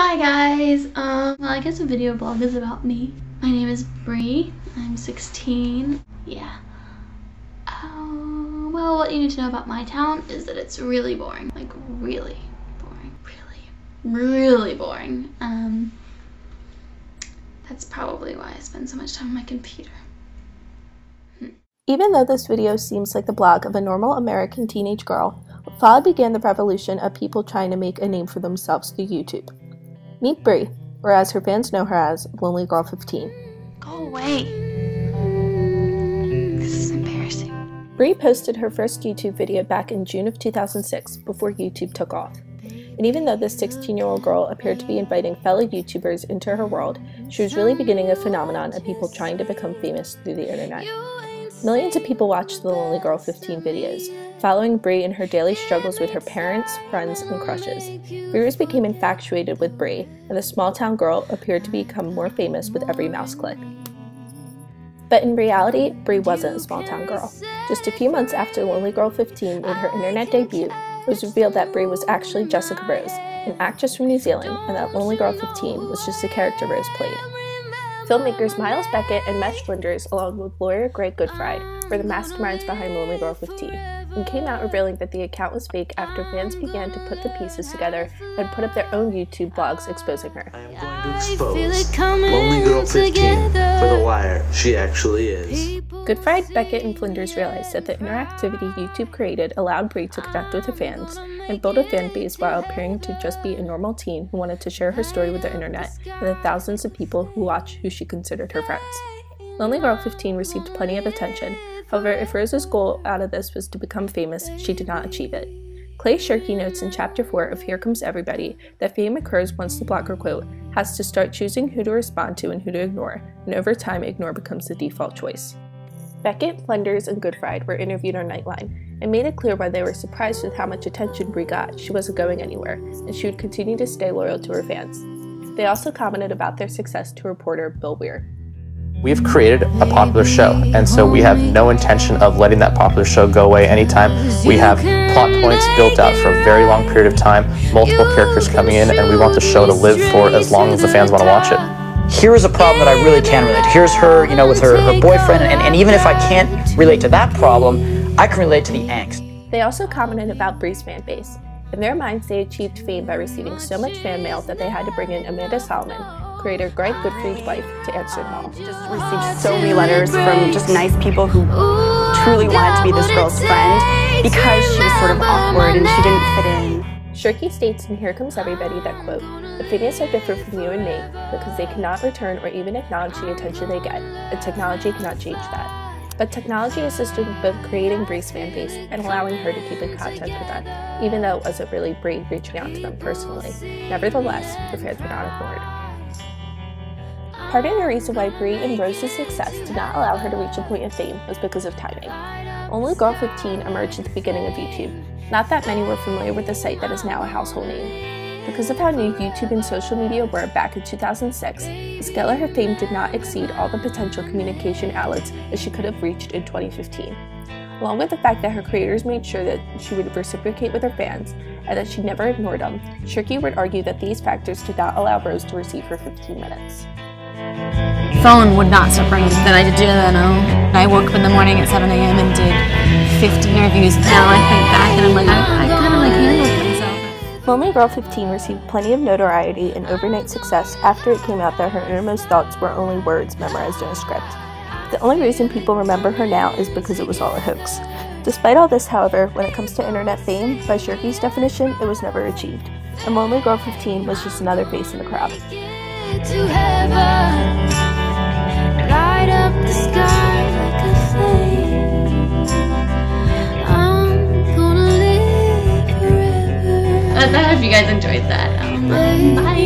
Hi guys, well, I guess a video blog is about me. My name is Bree. I'm 16. Yeah. Well, what you need to know about my town is that it's really boring. Like, really boring. Really boring. That's probably why I spend so much time on my computer. Even though this video seems like the blog of a normal American teenage girl, what followed began the revolution of people trying to make a name for themselves through YouTube. Meet Bree, or as her fans know her as, LonelyGirl15. Go away. This is embarrassing. Bree posted her first YouTube video back in June of 2006, before YouTube took off. And even though this 16-year-old girl appeared to be inviting fellow YouTubers into her world, she was really beginning a phenomenon of people trying to become famous through the internet. Millions of people watched the LonelyGirl15 videos, following Bree in her daily struggles with her parents, friends, and crushes. Viewers became infatuated with Bree, and the small-town girl appeared to become more famous with every mouse click. But in reality, Bree wasn't a small-town girl. Just a few months after LonelyGirl15 made her internet debut, it was revealed that Bree was actually Jessica Rose, an actress from New Zealand, and that LonelyGirl15 was just a character Rose played. Filmmakers Miles Beckett and Mesh Flinders, along with lawyer Greg Goodfried, were the masterminds behind LonelyGirl15, and came out revealing that the account was fake after fans began to put the pieces together and put up their own YouTube blogs exposing her. I am going to expose LonelyGirl15 for The Wire. She actually is. Goodfried, Beckett, and Flinders realized that the interactivity YouTube created allowed Bree to connect with her fans and build a fan base while appearing to just be a normal teen who wanted to share her story with the internet and the thousands of people who watch who she considered her friends. LonelyGirl15 received plenty of attention. However, if Rose's goal out of this was to become famous, she did not achieve it. Clay Shirky notes in Chapter 4 of Here Comes Everybody that fame occurs once the blogger, quote, has to start choosing who to respond to and who to ignore, and over time ignore becomes the default choice. Beckett, Flinders, and Goodfried were interviewed on Nightline and made it clear why they were surprised with how much attention Bree got. She wasn't going anywhere, and she would continue to stay loyal to her fans. They also commented about their success to reporter Bill Weir. We've created a popular show, and so we have no intention of letting that popular show go away anytime. We have plot points built out for a very long period of time, multiple characters coming in, and we want the show to live for as long as the fans want to watch it. Here's a problem that I really can relate to. Here's her, with her boyfriend, and even if I can't relate to that problem, I can relate to the angst. They also commented about Bree's fan base. In their minds, they achieved fame by receiving so much fan mail that they had to bring in Amanda Solomon, creator Greg Goodfried's wife, to answer them all. Just received so many letters from just nice people who truly wanted to be this girl's friend because she was sort of awkward and she didn't fit in. Shirky states in Here Comes Everybody that, quote, the famous are different from you and me because they cannot return or even acknowledge the attention they get, and technology cannot change that. But technology assisted with both creating Bree's fan base and allowing her to keep in contact with them, even though it wasn't really Bree reaching out to them personally. Nevertheless, her fans were not ignored. Part of the reason why Bree and Rose's success did not allow her to reach a point of fame was because of timing. LonelyGirl15 emerged at the beginning of YouTube. Not that many were familiar with the site that is now a household name. Because of how new YouTube and social media were back in 2006, the scale of her fame did not exceed all the potential communication outlets that she could have reached in 2015. Along with the fact that her creators made sure that she would reciprocate with her fans and that she never ignored them, Shirky would argue that these factors did not allow Rose to receive her 15 minutes. Phone would not surprise me that I did that. I woke up in the morning at 7 a.m. and did 50 interviews. Now I think back and I'm like, I kind of handled myself. LonelyGirl15 received plenty of notoriety and overnight success after it came out that her innermost thoughts were only words memorized in a script. The only reason people remember her now is because it was all a hoax. Despite all this, however, when it comes to internet fame, by Shirky's definition, it was never achieved. And LonelyGirl15 was just another face in the crowd. To heaven, light up the sky like a flame. I'm gonna live forever. I hope you guys enjoyed that. Bye.